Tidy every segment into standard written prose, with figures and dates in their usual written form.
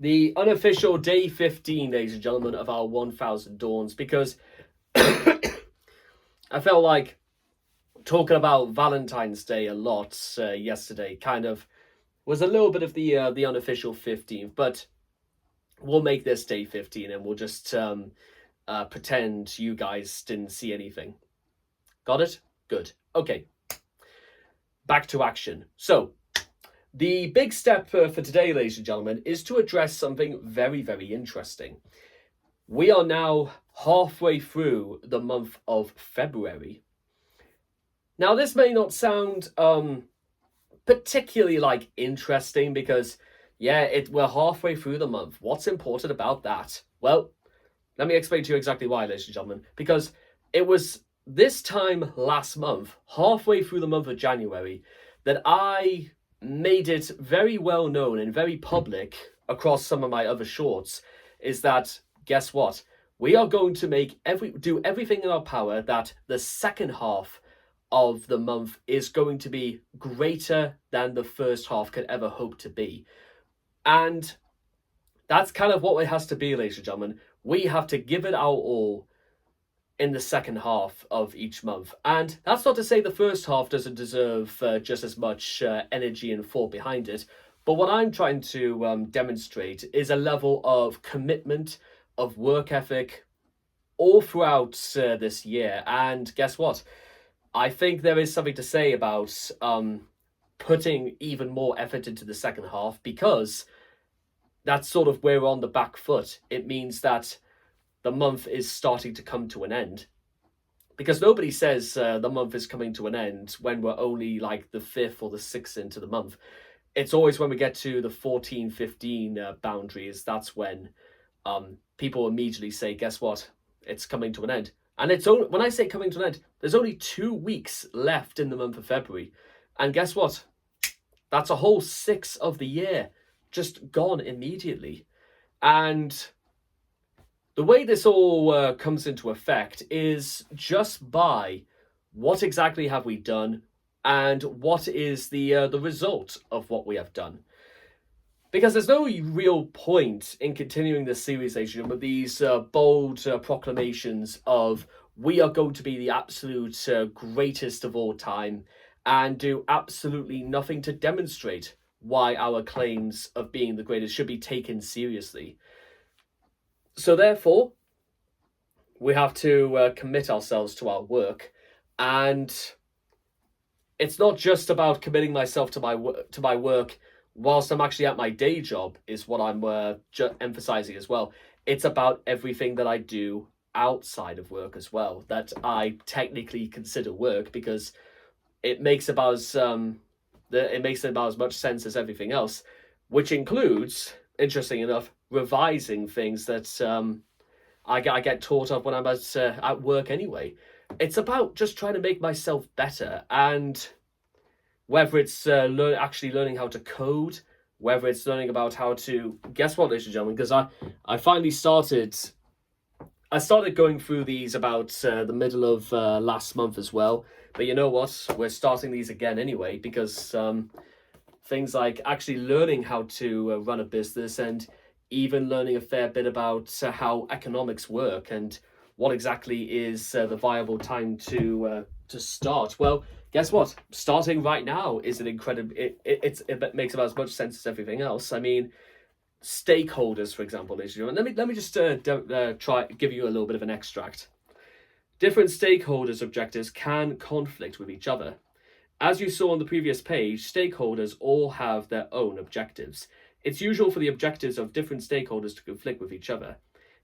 the unofficial day 15, ladies and gentlemen, of our 1000 Dawns, because I felt like talking about Valentine's Day a lot yesterday kind of was a little bit of the unofficial 15th, but we'll make this day 15 and we'll just pretend you guys didn't see anything. Got it? Good. Okay. Back to action. So, the big step for today, ladies and gentlemen, is to address something very, very interesting. We are now halfway through the month of February. Now, this may not sound particularly interesting because, we're halfway through the month. What's important about that? Well, let me explain to you exactly why, ladies and gentlemen. Because it was this time last month, halfway through the month of January, that I made it very well known and very public across some of my other shorts, is that, guess what? We are going to do everything in our power that the second half of the month is going to be greater than the first half could ever hope to be. And that's kind of what it has to be, ladies and gentlemen. We have to give it our all in the second half of each month. And that's not to say the first half doesn't deserve just as much energy and thought behind it. But what I'm trying to demonstrate is a level of commitment, of work ethic, all throughout this year. And guess what? I think there is something to say about putting even more effort into the second half, because that's sort of where we're on the back foot. It means that the month is starting to come to an end, because nobody says the month is coming to an end when we're only like the 5th or the 6th into the month. It's always when we get to the 14, 15 boundaries, that's when people immediately say, guess what? It's coming to an end. And it's only, when I say coming to an end, there's only 2 weeks left in the month of February. And guess what? That's a whole 6 of the year just gone immediately. And the way this all comes into effect is just by what exactly have we done and what is the result of what we have done. Because there's no real point in continuing this series, Adrian, with these bold proclamations of we are going to be the absolute greatest of all time and do absolutely nothing to demonstrate why our claims of being the greatest should be taken seriously. So therefore, we have to commit ourselves to our work, and it's not just about committing myself to my work whilst I'm actually at my day job, is what I'm emphasizing as well. It's about everything that I do outside of work as well, that I technically consider work, because it makes about as much sense as everything else, which includes, interesting enough, revising things that I get taught of when I'm at work anyway. It's about just trying to make myself better, and whether it's actually learning how to code, whether it's learning about how to, guess what, ladies and gentlemen, because I finally started going through these about the middle of last month as well. But you know what? We're starting these again anyway, because things like actually learning how to run a business, and even learning a fair bit about how economics work and what exactly is the viable time to start. Well, guess what? Starting right now is an incredible. It makes about as much sense as everything else. I mean, stakeholders, for example, ladies and gentlemen. Let me just try give you a little bit of an extract. Different stakeholders' objectives can conflict with each other. As you saw on the previous page, stakeholders all have their own objectives. It's usual for the objectives of different stakeholders to conflict with each other.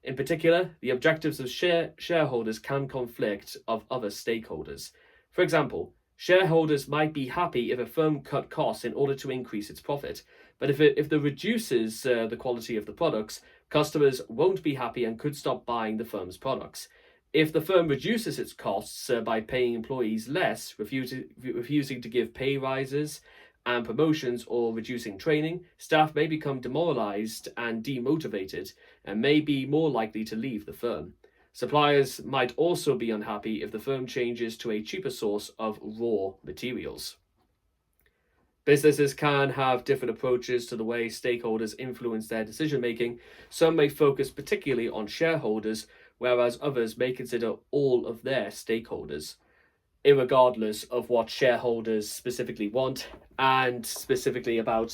In particular, the objectives of shareholders can conflict of other stakeholders. For example, shareholders might be happy if a firm cut costs in order to increase its profit, but if it reduces the quality of the products, customers won't be happy and could stop buying the firm's products. If the firm reduces its costs by paying employees less, refusing to give pay rises and promotions, or reducing training, staff may become demoralized and demotivated and may be more likely to leave the firm. Suppliers might also be unhappy if the firm changes to a cheaper source of raw materials. Businesses can have different approaches to the way stakeholders influence their decision making. Some may focus particularly on shareholders, whereas others may consider all of their stakeholders, irregardless of what shareholders specifically want, and specifically about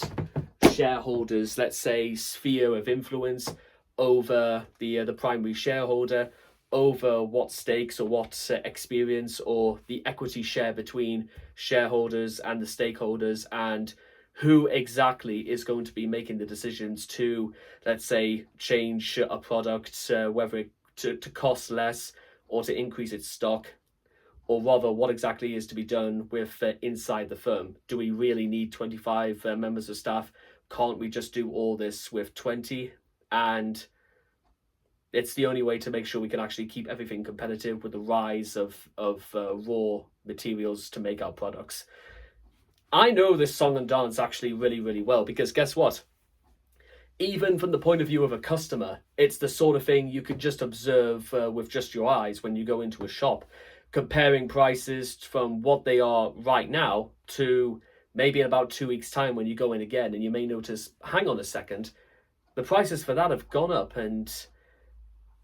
shareholders, let's say, sphere of influence over the primary shareholder, over what stakes or what experience or the equity share between shareholders and the stakeholders, and who exactly is going to be making the decisions to, let's say, change a product, whether it to cost less or to increase its stock, or rather what exactly is to be done with inside the firm. Do we really need 25 members of staff? Can't we just do all this with 20? And it's the only way to make sure we can actually keep everything competitive with the rise of raw materials to make our products. I know this song and dance actually really, really well, because guess what? Even from the point of view of a customer, it's the sort of thing you could just observe with just your eyes when you go into a shop, comparing prices from what they are right now to maybe in about 2 weeks' time when you go in again, and you may notice, hang on a second, the prices for that have gone up. And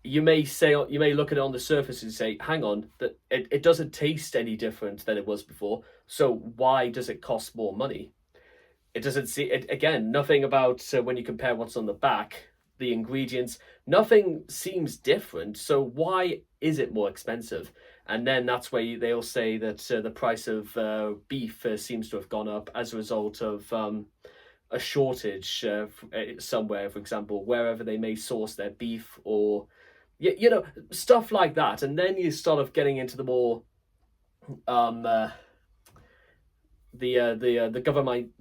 you may look at it on the surface and say, hang on, that it doesn't taste any different than it was before, so why does it cost more money? It doesn't see it again. Nothing about when you compare what's on the back, the ingredients, nothing seems different. So why is it more expensive? And then that's where they'll say that the price of beef seems to have gone up as a result of a shortage somewhere, for example, wherever they may source their beef, or stuff like that. And then you start of getting into the more the government,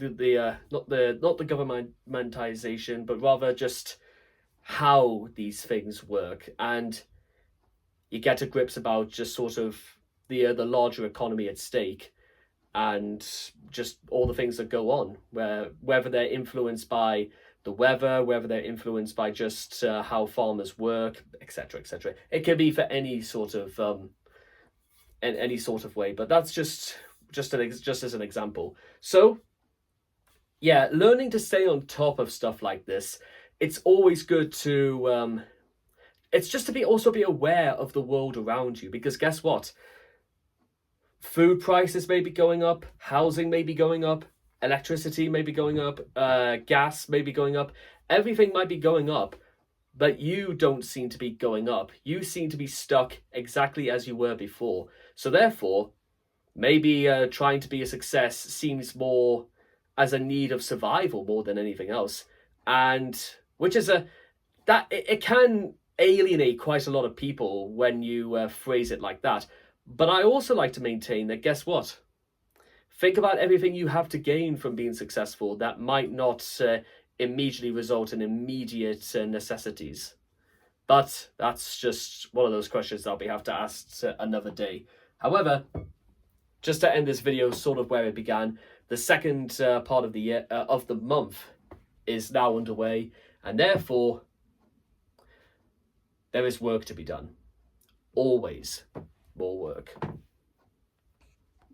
not the governmentization, but rather just how these things work, and you get to grips about just sort of the larger economy at stake, and just all the things that go on, whether they're influenced by the weather, whether they're influenced by just how farmers work, etc., etc. It can be for any sort of way, but that's just as an example. So yeah, learning to stay on top of stuff like this, it's always good to it's just to also be aware of the world around you, because guess what? Food prices may be going up, housing may be going up, electricity may be going up, gas may be going up, everything might be going up, but you don't seem to be going up. You seem to be stuck exactly as you were before. So therefore, maybe trying to be a success seems more as a need of survival more than anything else. And which is it can alienate quite a lot of people when you phrase it like that. But I also like to maintain that, guess what? Think about everything you have to gain from being successful that might not immediately result in immediate necessities. But that's just one of those questions that we have to ask another day. However, just to end this video sort of where it began, the second part of the year, of the month is now underway, and therefore there is work to be done. Always more work.